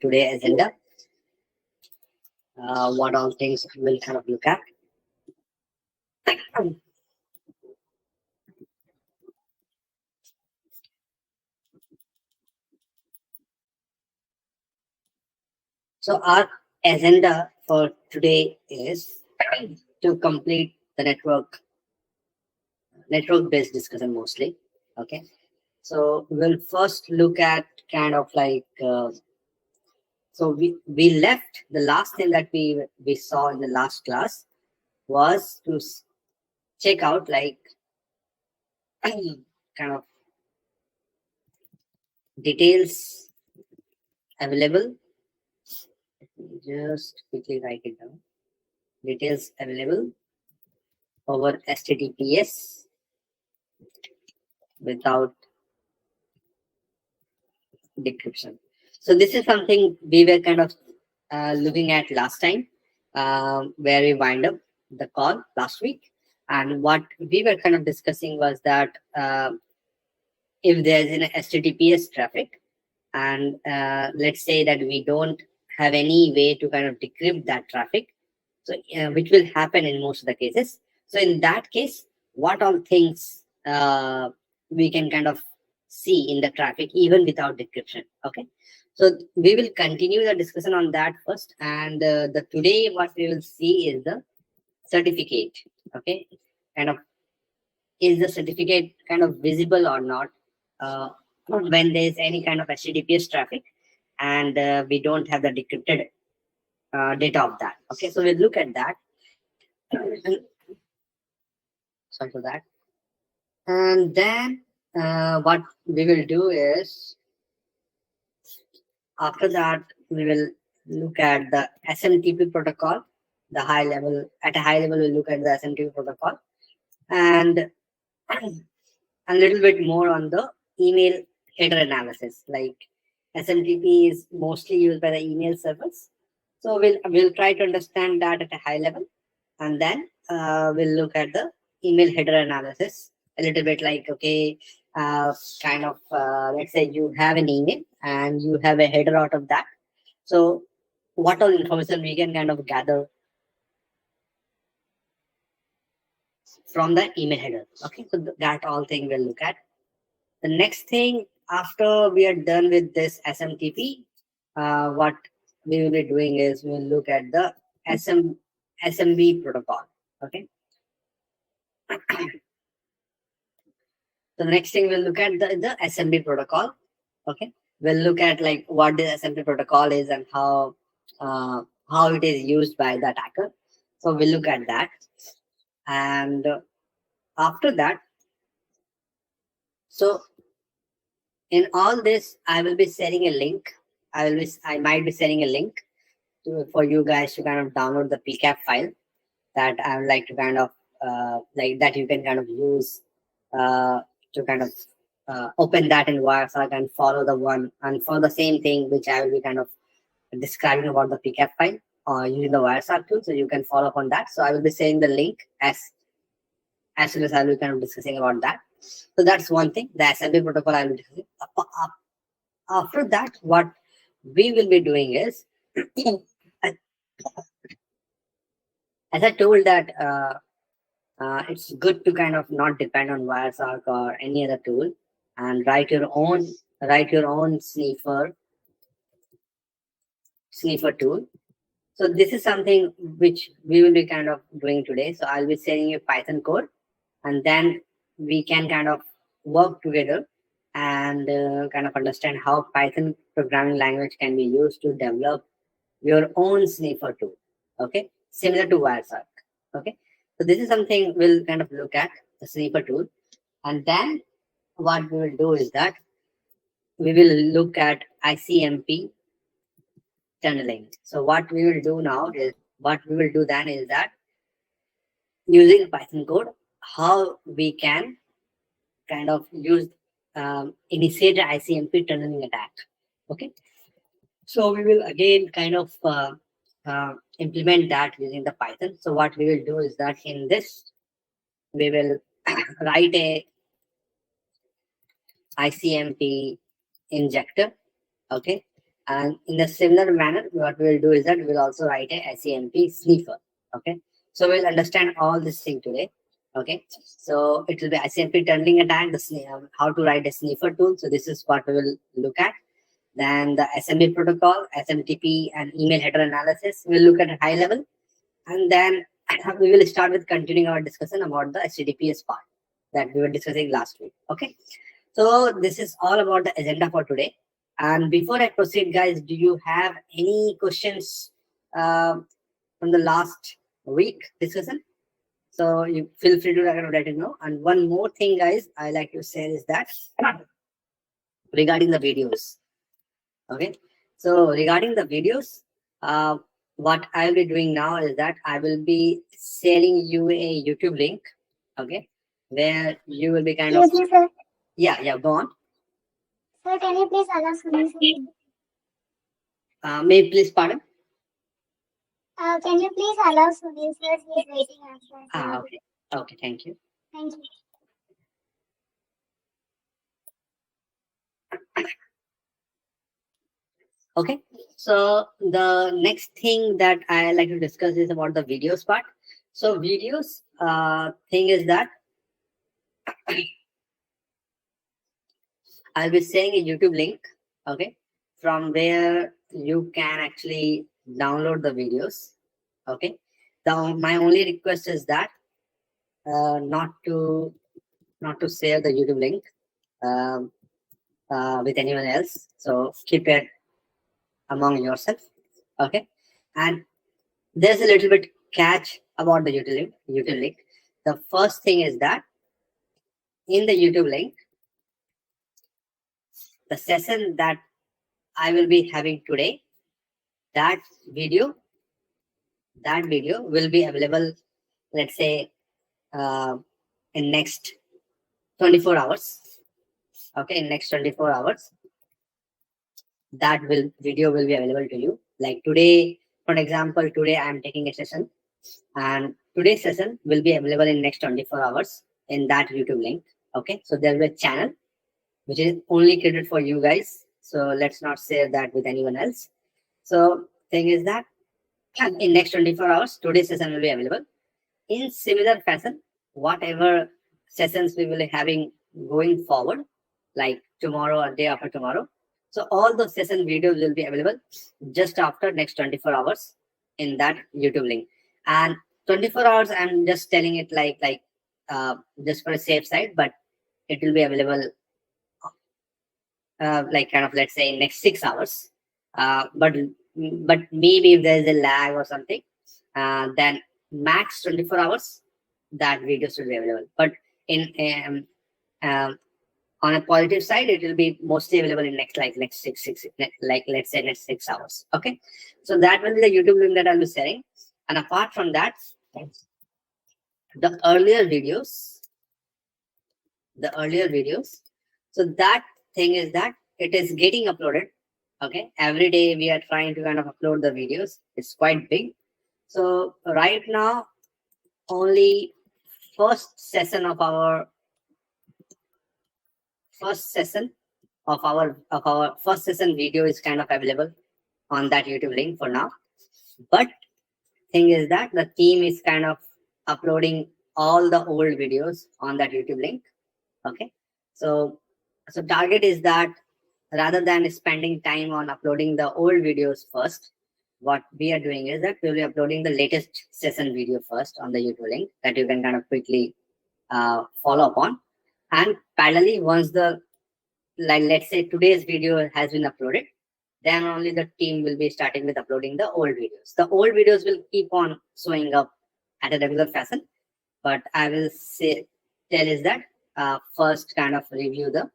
today's agenda. What all things we'll kind of look at. So our agenda for today is to complete the network-based discussion mostly. Okay. So we'll first look at kind of like so we left the last thing that we saw in the last class was to check out like kind of details available. Just quickly write it down. Details available over HTTPS without decryption. So this is something we were kind of looking at last time, where we wind up the call last week. And what we were kind of discussing was that if there's an HTTPS traffic, and let's say that we don't have any way to kind of decrypt that traffic, so which will happen in most of the cases. So in that case, what all things we can kind of see in the traffic even without decryption. Okay, so we will continue the discussion on that first, and the today what we will see is the certificate. Okay, kind of is the certificate kind of visible or not when there is any kind of HTTPS traffic and we don't have the decrypted data of that. Okay, so we'll look at that. Sorry for that. And then what we will do is, after that, we will look at the SMTP protocol, the high level. At a high level, we'll look at the SMTP protocol and a little bit more on the email header analysis. Like SMTP is mostly used by the email servers. So we'll try to understand that at a high level, and then we'll look at the email header analysis a little bit. Like, okay, kind of let's say you have an email and you have a header out of that. So what all information we can kind of gather from the email header. Okay, so that all thing we'll look at. The next thing, after we are done with this SMTP, what we will be doing is we'll look at the SMB protocol. Okay. So the next thing we'll look at the SMB protocol. Okay. We'll look at like what the SMB protocol is and how it is used by the attacker. So we'll look at that. And after that, so in all this, I will be sharing a link. I might be sharing a link for you guys to kind of download the PCAP file that I would like to kind of like that you can kind of use to kind of open that in Wireshark and follow the one and follow the same thing which I will be kind of describing about the PCAP file using the Wireshark tool. So you can follow up on that. So I will be sharing the link as soon as I will be kind of discussing about that. So that's one thing, the SMB protocol I will be discussing. After that, what we will be doing is, as I told that it's good to kind of not depend on Wireshark or any other tool and write your own sniffer tool. So this is something which we will be kind of doing today. So I'll be sending you Python code, and then we can kind of work together and kind of understand how Python programming language can be used to develop your own sniffer tool. Okay, similar to Wireshark. Okay, so this is something we'll kind of look at, the sniffer tool, and then what we will do is that we will look at ICMP tunneling. So what we will do then is that using Python code, how we can kind of use initiate the ICMP tunneling attack. Okay, so we will again kind of implement that using the Python. So what we will do is that in this we will write a ICMP injector. Okay, And in a similar manner, what we'll do is that we'll also write a SAMP sniffer. Okay. So we'll understand all this thing today. Okay. So it will be SAMP tunneling attack, how to write a sniffer tool. So this is what we will look at. Then the SMB protocol, SMTP, and email header analysis. We'll look at a high level. And then we will start with continuing our discussion about the HTTPS part that we were discussing last week. Okay. So this is all about the agenda for today. And before I proceed, guys, do you have any questions from the last week discussion? So you feel free to let it know. And one more thing, guys, I like to say is that regarding the videos. Okay. So regarding the videos, what I'll be doing now is that I will be sharing you a YouTube link. Okay. Where you will be kind of. Yes, sir. Yeah, go on. Sir, can you please allow Sunil something? May you please pardon? Can you please allow Sunil, sir? He is waiting after. Okay. Okay, thank you. Thank you. Okay, so the next thing that I like to discuss is about the videos part. So videos thing is that I'll be saying a YouTube link, okay, from where you can actually download the videos. Okay. My only request is that not to share the YouTube link um, with anyone else. So keep it among yourself. Okay. And there's a little bit catch about the YouTube link. The first thing is that in the YouTube link, the session that I will be having today, that video will be available, let's say, in next 24 hours. Okay, in next 24 hours, that video will be available to you. Like today, for example, today I am taking a session, and today's session will be available in next 24 hours in that YouTube link. Okay, so there will be a channel which is only created for you guys. So let's not share that with anyone else. So thing is that in next 24 hours, today's session will be available. In similar fashion, whatever sessions we will be having going forward, like tomorrow or day after tomorrow. So all those session videos will be available just after next 24 hours in that YouTube link. And 24 hours, I'm just telling it like just for a safe side, but it will be available like kind of, let's say, next 6 hours. But maybe if there is a lag or something, then max 24 hours that videos will be available. But in on a positive side, it will be mostly available in next like let's say next 6 hours. Okay, so that will be the YouTube link that I'll be sharing. And apart from that, the earlier videos, so that thing is that it is getting uploaded. Okay, every day we are trying to kind of upload the videos. It's quite big. So right now, only first session of our first session video is kind of available on that YouTube link for now. But thing is that the team is kind of uploading all the old videos on that YouTube link. Okay, so target is that rather than spending time on uploading the old videos first, what we are doing is that we'll be uploading the latest session video first on the YouTube link that you can kind of quickly follow upon. And parallelly, once the, like, let's say today's video has been uploaded, then only the team will be starting with uploading the old videos. The old videos will keep on showing up at a regular fashion, but I will tell is that first kind of review the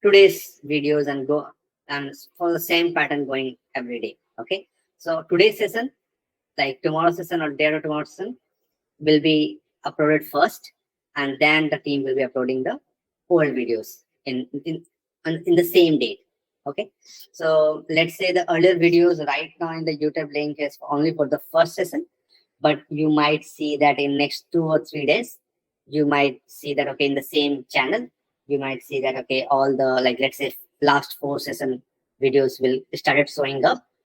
today's videos and go and for the same pattern going every day. Okay, so today's session, like tomorrow's session or day or tomorrow's session, will be uploaded first, and then the team will be uploading the old videos in the same date. Okay, so let's say the earlier videos right now in the YouTube link is only for the first session, but you might see that in next 2 or 3 days, you might see that, okay, in the same channel, you might see that, okay, all the, like, let's say last 4 session videos will started showing up.